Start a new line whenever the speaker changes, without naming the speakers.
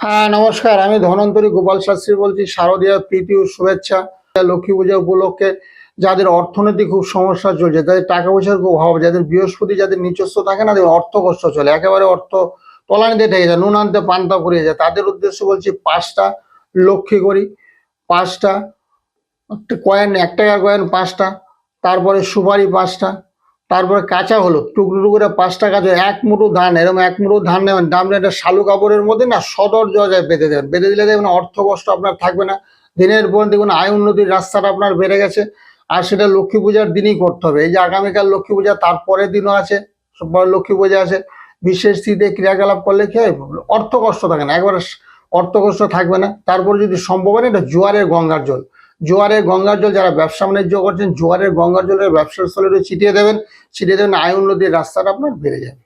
হ্যাঁ, নমস্কার। আমি ধন্বন্তরী গোপাল শাস্ত্রী বলছি। শারদীয়ার প্রীতি ও শুভেচ্ছা। লক্ষ্মী পূজা উপলক্ষে যাদের অর্থনৈতিক খুব সমস্যা চলছে, যাদের টাকা পয়সার খুব অভাব, যাদের বৃহস্পতি যাদের নিচস্থ থাকে না, তাদের অর্থ কষ্ট চলে, একেবারে অর্থ তলানিতে ঠেকে যায়, নুন আনতে পান্তা ফুরিয়ে যায়, তাদের উদ্দেশ্য বলছি 5টা লক্ষ্মী করি, 5টা কয়েন, 1 টাকার কয়েন 5টা, তারপরে সুপারি 5টা, তারপরে কাঁচা হলুদ টুকরো টুকরো করে 5টা কাঁচা, 1 মুঠো ধান, এরকম 1 মুঠো ধান নেবেন, দাম একটা শালু কাপড়ের মধ্যে না সদর জজায় বেঁধে দেবেন, বেঁধে দিলে দেখবেন অর্থ কষ্ট আপনার থাকবে না। দিনের পর দেখুন আয় উন্নতির রাস্তাটা আপনার বেড়ে গেছে। আর সেটা লক্ষ্মী পূজার দিনই করতে হবে। এই যে আগামীকাল লক্ষ্মী পূজা, তারপরের দিনও আছে, পরে লক্ষ্মী পূজা আছে। বিশেষ তিথিতে ক্রিয়াকলাপ করলে কি হয়, অর্থ কষ্ট থাকে না, একবারে অর্থ কষ্ট থাকবে না। তারপর যদি সম্ভব হয়, এটা জোয়ারের গঙ্গার জল, জোয়ারের গঙ্গার জল যারা ব্যবসা বাণিজ্য করছেন, জোয়ারের গঙ্গার জলের ব্যবসার স্থলে ছিটিয়ে দেবেন, আয় উন্নতির রাস্তাটা আপনার বেড়ে যাবে।